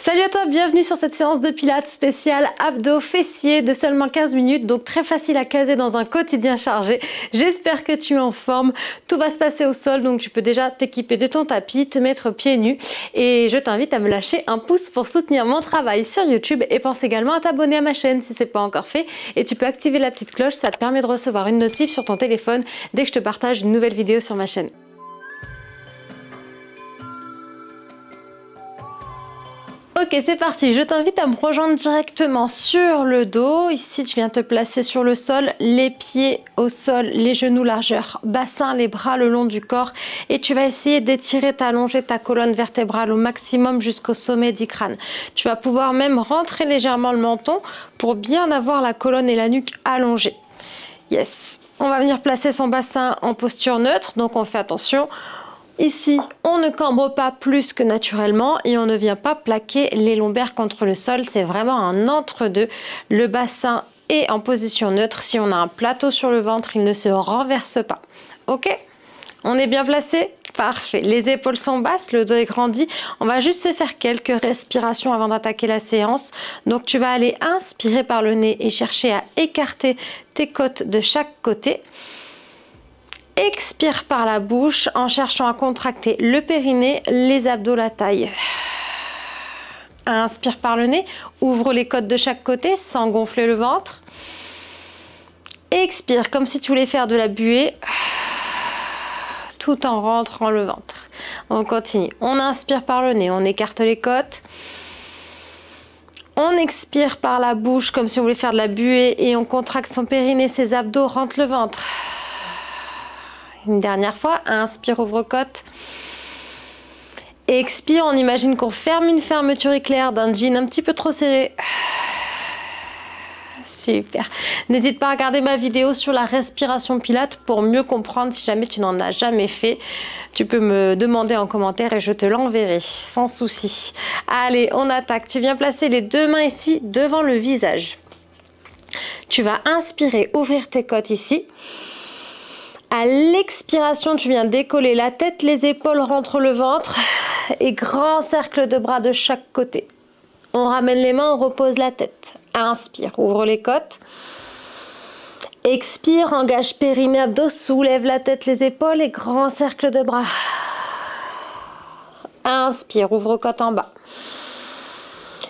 Salut à toi, bienvenue sur cette séance de pilates spéciale abdos fessiers de seulement 15 minutes, donc très facile à caser dans un quotidien chargé. J'espère que tu es en forme, tout va se passer au sol, donc tu peux déjà t'équiper de ton tapis, te mettre pieds nus et je t'invite à me lâcher un pouce pour soutenir mon travail sur YouTube et pense également à t'abonner à ma chaîne si ce n'est pas encore fait et tu peux activer la petite cloche, ça te permet de recevoir une notif sur ton téléphone dès que je te partage une nouvelle vidéo sur ma chaîne. Ok, c'est parti, je t'invite à me rejoindre directement sur le dos. Ici, tu viens te placer sur le sol, les pieds au sol, les genoux largeur, bassin, les bras le long du corps. Et tu vas essayer d'étirer, t'allonger ta colonne vertébrale au maximum jusqu'au sommet du crâne. Tu vas pouvoir même rentrer légèrement le menton pour bien avoir la colonne et la nuque allongées. Yes, on va venir placer son bassin en posture neutre, donc on fait attention. Ici, on ne cambre pas plus que naturellement et on ne vient pas plaquer les lombaires contre le sol. C'est vraiment un entre-deux. Le bassin est en position neutre. Si on a un plateau sur le ventre, il ne se renverse pas. Ok? On est bien placé? Parfait. Les épaules sont basses, le dos est grandi. On va juste se faire quelques respirations avant d'attaquer la séance. Donc, tu vas aller inspirer par le nez et chercher à écarter tes côtes de chaque côté. Expire par la bouche en cherchant à contracter le périnée, les abdos, la taille. Inspire par le nez, ouvre les côtes de chaque côté sans gonfler le ventre. Expire comme si tu voulais faire de la buée tout en rentrant le ventre. On continue. On inspire par le nez, on écarte les côtes. On expire par la bouche comme si on voulait faire de la buée et on contracte son périnée, ses abdos, rentre le ventre. Une dernière fois, inspire, ouvre-côte. Expire, on imagine qu'on ferme une fermeture éclair d'un jean un petit peu trop serré. Super. N'hésite pas à regarder ma vidéo sur la respiration pilates pour mieux comprendre si jamais tu n'en as jamais fait. Tu peux me demander en commentaire et je te l'enverrai sans souci. Allez, on attaque. Tu viens placer les deux mains ici devant le visage. Tu vas inspirer, ouvrir tes côtes ici. À l'expiration, tu viens décoller la tête, les épaules, rentre le ventre et grand cercle de bras de chaque côté. On ramène les mains, on repose la tête. Inspire, ouvre les côtes. Expire, engage périnée, abdos, soulève la tête, les épaules et grand cercle de bras. Inspire, ouvre côte en bas.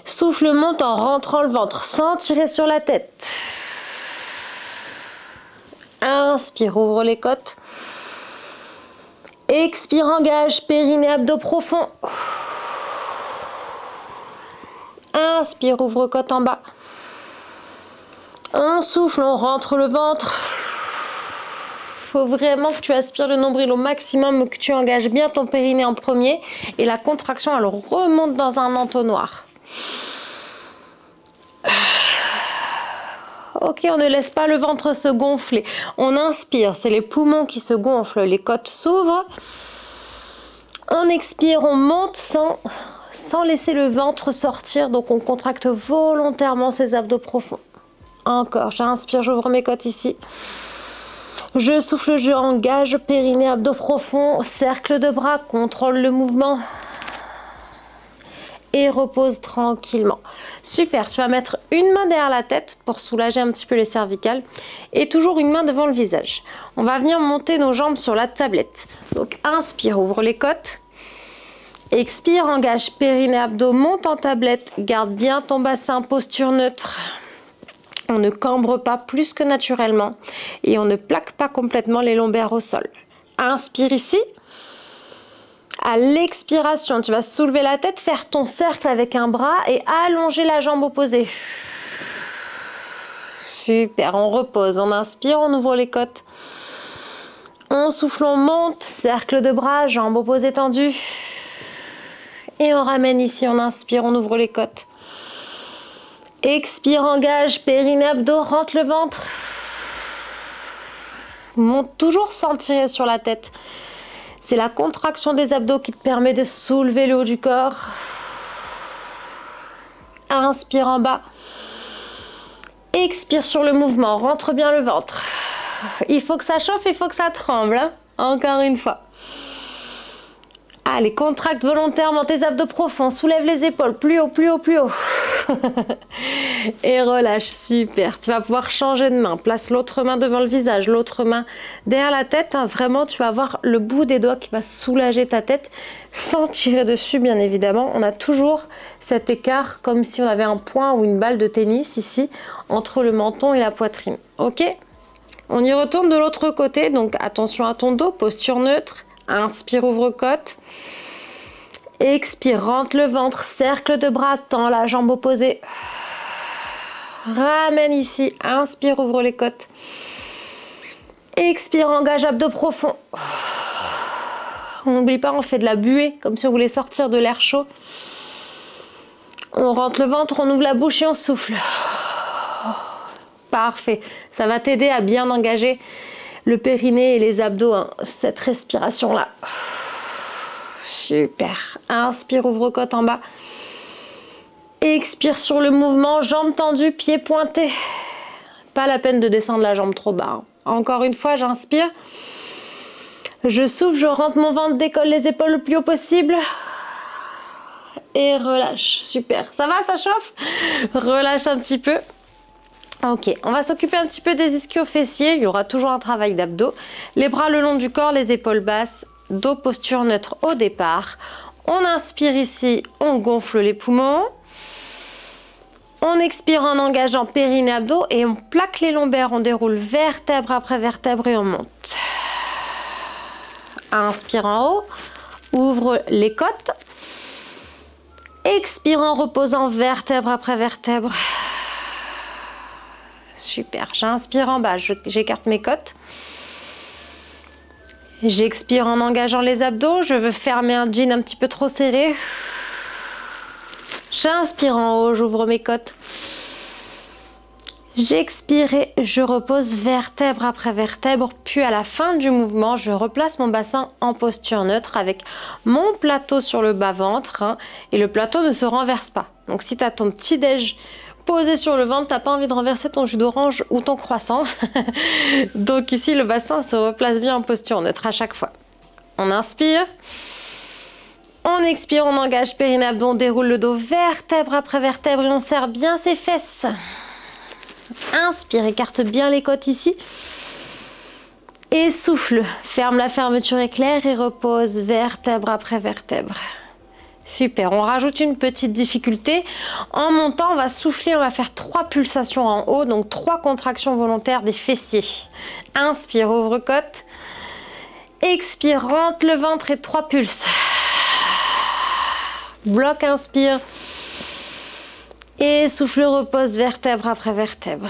Souffle, monte en rentrant le ventre sans tirer sur la tête. Inspire, ouvre les côtes. Expire, engage, périnée, abdos profond. Inspire, ouvre côte en bas. On souffle, on rentre le ventre. Il faut vraiment que tu aspires le nombril au maximum, que tu engages bien ton périnée en premier. Et la contraction, elle remonte dans un entonnoir. Ok, on ne laisse pas le ventre se gonfler. On inspire, c'est les poumons qui se gonflent, les côtes s'ouvrent. On expire, on monte sans laisser le ventre sortir. Donc on contracte volontairement ses abdos profonds. Encore, j'inspire, j'ouvre mes côtes ici. Je souffle, je engage, périnée, abdos profonds, cercle de bras, contrôle le mouvement. Et repose tranquillement. Super, tu vas mettre une main derrière la tête pour soulager un petit peu les cervicales et toujours une main devant le visage. On va venir monter nos jambes sur la tablette. Donc inspire, ouvre les côtes. Expire, engage périnée, abdos, monte en tablette. Garde bien ton bassin, posture neutre. On ne cambre pas plus que naturellement et on ne plaque pas complètement les lombaires au sol. Inspire ici. À l'expiration, tu vas soulever la tête, faire ton cercle avec un bras et allonger la jambe opposée. Super, on repose. On inspire, on ouvre les côtes. On souffle, on monte, cercle de bras, jambe opposée tendue. Et on ramène ici, on inspire, on ouvre les côtes. Expire, engage, périnée, abdos, rentre le ventre. Monte toujours sans tirer sur la tête. C'est la contraction des abdos qui te permet de soulever le haut du corps. Inspire en bas. Expire sur le mouvement. Rentre bien le ventre. Il faut que ça chauffe, il faut que ça tremble. Hein. Encore une fois. Allez, contracte volontairement tes abdos profonds, soulève les épaules, plus haut, plus haut, plus haut. Et relâche, super. Tu vas pouvoir changer de main, place l'autre main devant le visage, l'autre main derrière la tête. Hein. Vraiment, tu vas avoir le bout des doigts qui va soulager ta tête sans tirer dessus, bien évidemment. On a toujours cet écart comme si on avait un point ou une balle de tennis ici entre le menton et la poitrine. Ok? On y retourne de l'autre côté, donc attention à ton dos, posture neutre. Inspire, ouvre-côte. Expire, rentre le ventre, cercle de bras, tends la jambe opposée. Ramène ici, inspire, ouvre les côtes. Expire, engage abdos profonds. On n'oublie pas, on fait de la buée, comme si on voulait sortir de l'air chaud. On rentre le ventre, on ouvre la bouche et on souffle. Parfait, ça va t'aider à bien engager le périnée et les abdos, hein, cette respiration-là. Super. Inspire, ouvre-côte en bas. Expire sur le mouvement, jambes tendues, pieds pointés. Pas la peine de descendre la jambe trop bas. Hein. Encore une fois, j'inspire. Je souffle, je rentre mon ventre, décolle les épaules le plus haut possible. Et relâche. Super. Ça va, ça chauffe? Relâche un petit peu. Ok, on va s'occuper un petit peu des ischio-fessiers. Il y aura toujours un travail d'abdos. Les bras le long du corps, les épaules basses. Dos, posture neutre au départ. On inspire ici, on gonfle les poumons. On expire en engageant périnée, abdos et on plaque les lombaires. On déroule vertèbre après vertèbre et on monte. Inspire en haut, ouvre les côtes. Expire en reposant vertèbre après vertèbre. Super, j'inspire en bas, j'écarte mes côtes. J'expire en engageant les abdos, je veux fermer un jean un petit peu trop serré. J'inspire en haut, j'ouvre mes côtes. J'expire et je repose vertèbre après vertèbre, puis à la fin du mouvement, je replace mon bassin en posture neutre avec mon plateau sur le bas-ventre, hein, et le plateau ne se renverse pas. Donc si tu as ton petit déj posé sur le ventre, t'as pas envie de renverser ton jus d'orange ou ton croissant. Donc ici, le bassin se replace bien en posture neutre à chaque fois. On inspire. On expire, on engage périnée, abdos, on déroule le dos vertèbre après vertèbre et on serre bien ses fesses. Inspire, écarte bien les côtes ici. Et souffle. Ferme la fermeture éclair et repose vertèbre après vertèbre. Super, on rajoute une petite difficulté. En montant, on va souffler, on va faire 3 pulsations en haut, donc 3 contractions volontaires des fessiers. Inspire, ouvre côte. Expire, rentre le ventre et 3 pulses. Bloc, inspire. Et souffle, repose vertèbre après vertèbre.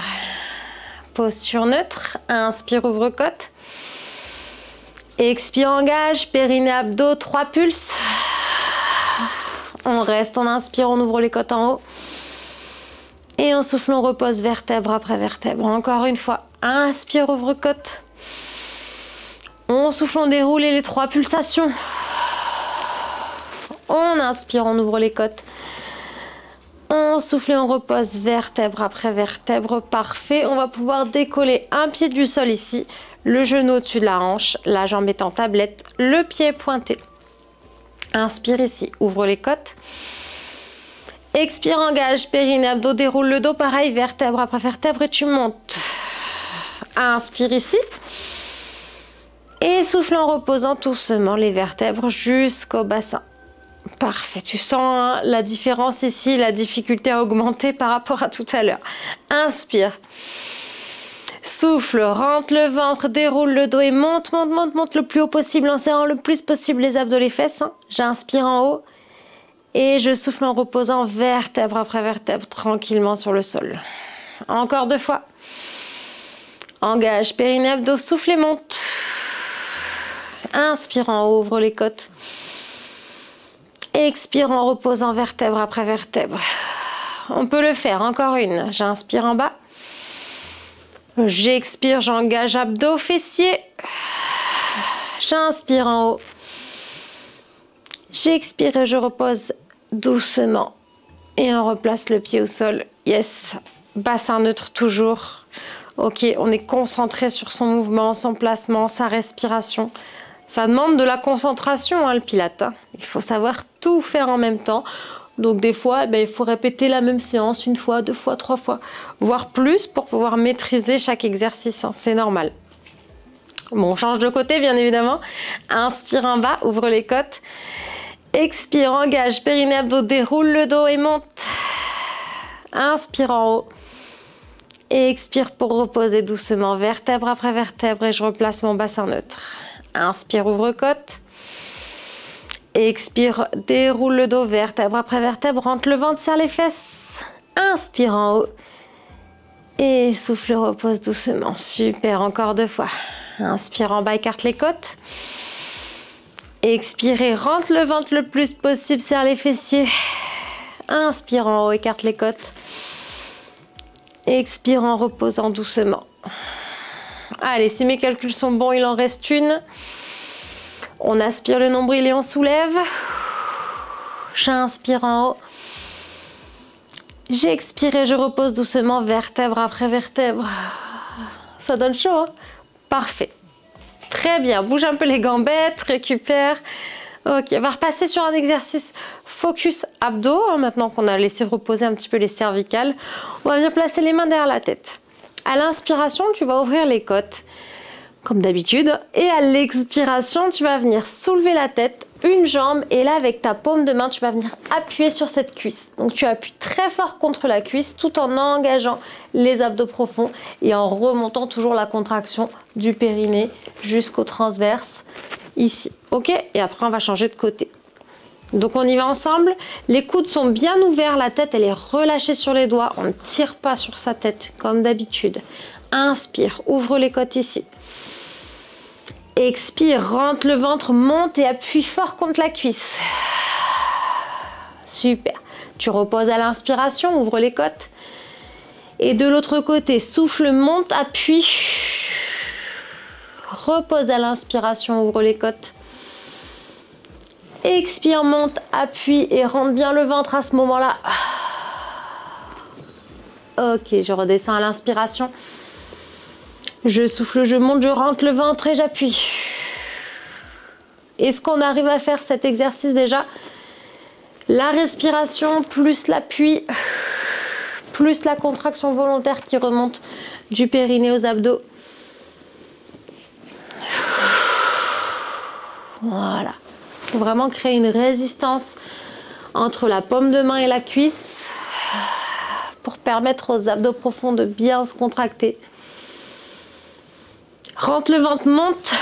Posture neutre. Inspire, ouvre côte. Expire, engage, périnée, abdos, 3 pulses. On reste, on inspire, on ouvre les côtes en haut. Et on souffle, on repose vertèbre après vertèbre. Encore une fois, inspire, ouvre côte. On souffle, on déroule les 3 pulsations. On inspire, on ouvre les côtes. On souffle et on repose vertèbre après vertèbre. Parfait. On va pouvoir décoller un pied du sol ici. Le genou au-dessus de la hanche. La jambe est en tablette. Le pied pointé. Inspire ici, ouvre les côtes. Expire, engage, périnée, abdos, déroule le dos. Pareil, vertèbre après vertèbre et tu montes. Inspire ici. Et souffle en reposant doucement les vertèbres jusqu'au bassin. Parfait, tu sens hein, la différence ici, la difficulté a augmenté par rapport à tout à l'heure. Inspire. Souffle, rentre le ventre, déroule le dos et monte, monte, monte, monte le plus haut possible en serrant le plus possible les abdos, les fesses. Hein. J'inspire en haut et je souffle en reposant vertèbre après vertèbre tranquillement sur le sol. Encore 2 fois. Engage, périnée, abdos, souffle et monte. Inspire en haut, ouvre les côtes. Expire en reposant vertèbre après vertèbre. On peut le faire, encore une. J'inspire en bas. J'expire, j'engage abdos, fessiers. J'inspire en haut. J'expire et je repose doucement. Et on replace le pied au sol. Yes. Bassin neutre toujours. Ok, on est concentré sur son mouvement, son placement, sa respiration. Ça demande de la concentration, hein, le Pilates. Hein. Il faut savoir tout faire en même temps. Donc des fois, il faut répéter la même séance 1 fois, 2 fois, 3 fois, voire plus pour pouvoir maîtriser chaque exercice. Hein. C'est normal. Bon, on change de côté, bien évidemment. Inspire en bas, ouvre les côtes. Expire, engage, périnée, abdos, déroule le dos et monte. Inspire en haut. Et expire pour reposer doucement, vertèbre après vertèbre, et je replace mon bassin neutre. Inspire, ouvre côte. Expire, déroule le dos, vertèbre après vertèbre, rentre le ventre, serre les fesses. Inspire en haut. Et souffle, repose doucement. Super, encore 2 fois. Inspire en bas, écarte les côtes. Expire, rentre le ventre le plus possible, serre les fessiers. Inspire en haut, écarte les côtes. Expire en reposant doucement. Allez, si mes calculs sont bons, il en reste une. On aspire le nombril et on soulève. J'inspire en haut. J'expire et je repose doucement, vertèbre après vertèbre. Ça donne chaud, hein? Parfait. Très bien, bouge un peu les gambettes, récupère. Ok, on va repasser sur un exercice focus abdos, hein, maintenant qu'on a laissé reposer un petit peu les cervicales. On va venir placer les mains derrière la tête. À l'inspiration, tu vas ouvrir les côtes, comme d'habitude. Et à l'expiration, tu vas venir soulever la tête, une jambe. Et là, avec ta paume de main, tu vas venir appuyer sur cette cuisse. Donc, tu appuies très fort contre la cuisse, tout en engageant les abdos profonds et en remontant toujours la contraction du périnée jusqu'au transverse. Ici, ok? Et après, on va changer de côté. Donc, on y va ensemble. Les coudes sont bien ouverts, la tête, elle est relâchée sur les doigts. On ne tire pas sur sa tête, comme d'habitude. Inspire, ouvre les côtes ici. Expire, rentre le ventre, monte et appuie fort contre la cuisse. Super. Tu reposes à l'inspiration, ouvre les côtes. Et de l'autre côté, souffle, monte, appuie. Repose à l'inspiration, ouvre les côtes. Expire, monte, appuie et rentre bien le ventre à ce moment-là. Ok, je redescends à l'inspiration. Je souffle, je monte, je rentre le ventre et j'appuie. Est-ce qu'on arrive à faire cet exercice déjà? La respiration plus l'appui, plus la contraction volontaire qui remonte du périnée aux abdos. Voilà. Il faut vraiment créer une résistance entre la paume de main et la cuisse pour permettre aux abdos profonds de bien se contracter. Rentre le ventre, monte.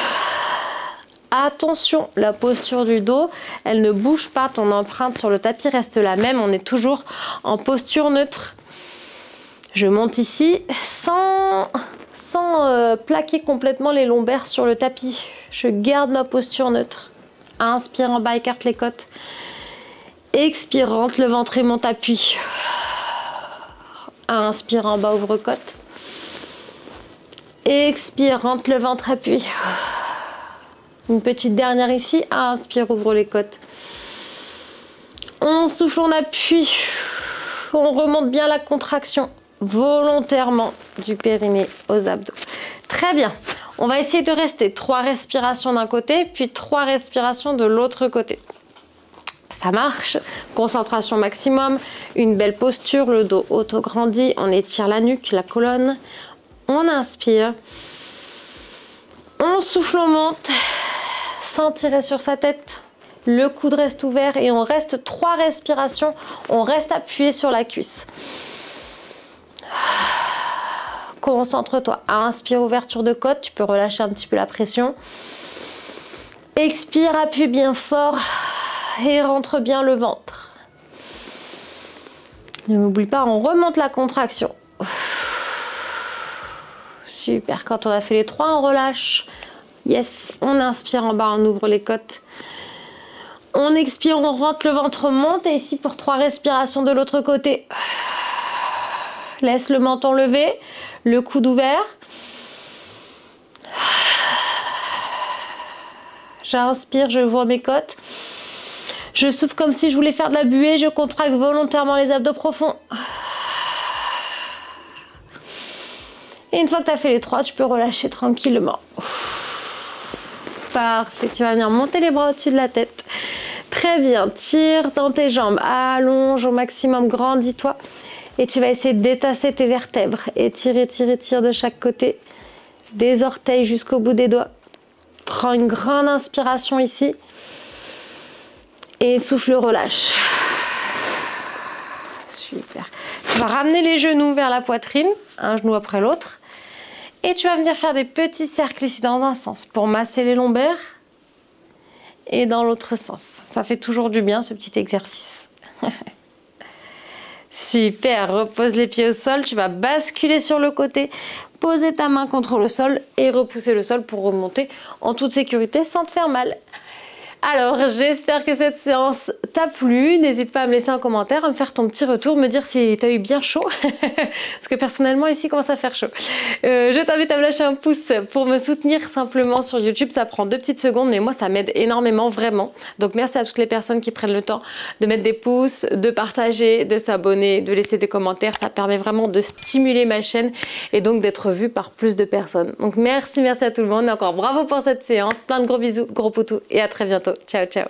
Attention, la posture du dos, elle ne bouge pas. Ton empreinte sur le tapis reste la même. On est toujours en posture neutre. Je monte ici sans plaquer complètement les lombaires sur le tapis. Je garde ma posture neutre. Inspire en bas, écarte les côtes. Expire, rentre le ventre et monte, appuie. Inspire en bas, ouvre côte. Expire, rentre le ventre, appuie. Une petite dernière ici. Inspire, ouvre les côtes. On souffle, on appuie. On remonte bien la contraction volontairement du périnée aux abdos. Très bien. On va essayer de rester 3 respirations d'un côté, puis 3 respirations de l'autre côté. Ça marche. Concentration maximum. Une belle posture, le dos auto-grandi. On étire la nuque, la colonne. On inspire. On souffle, on monte. Sans tirer sur sa tête. Le coude reste ouvert et on reste 3 respirations. On reste appuyé sur la cuisse. Concentre-toi. Inspire, ouverture de côte. Tu peux relâcher un petit peu la pression. Expire, appuie bien fort et rentre bien le ventre. N'oublie pas, on remonte la contraction. Super. Quand on a fait les 3, on relâche. Yes. On inspire en bas, on ouvre les côtes. On expire, on rentre le ventre, monte. Et ici pour 3 respirations de l'autre côté. Laisse le menton levé. Le coude ouvert. J'inspire, je vois mes côtes. Je souffle comme si je voulais faire de la buée. Je contracte volontairement les abdos profonds. Et une fois que tu as fait les 3, tu peux relâcher tranquillement. Parfait, tu vas venir monter les bras au-dessus de la tête. Très bien, tire dans tes jambes, allonge au maximum, grandis-toi. Et tu vas essayer de détasser tes vertèbres. Étire, étire, étire de chaque côté. Des orteils jusqu'au bout des doigts. Prends une grande inspiration ici. Et souffle, relâche. Super. Tu vas ramener les genoux vers la poitrine, un genou après l'autre. Et tu vas venir faire des petits cercles ici dans un sens pour masser les lombaires. Et dans l'autre sens. Ça fait toujours du bien ce petit exercice. Super, repose les pieds au sol, tu vas basculer sur le côté, poser ta main contre le sol et repousser le sol pour remonter en toute sécurité sans te faire mal. Alors, j'espère que cette séance t'a plu. N'hésite pas à me laisser un commentaire, à me faire ton petit retour, me dire si t'as eu bien chaud. Parce que personnellement, ici, il commence à faire chaud. Je t'invite à me lâcher un pouce pour me soutenir simplement sur YouTube. Ça prend 2 petites secondes, mais moi, ça m'aide énormément, vraiment. Donc, merci à toutes les personnes qui prennent le temps de mettre des pouces, de partager, de s'abonner, de laisser des commentaires. Ça permet vraiment de stimuler ma chaîne et donc d'être vue par plus de personnes. Donc, merci à tout le monde. Et encore bravo pour cette séance. Plein de gros bisous, gros poutous et à très bientôt. Ciao, ciao.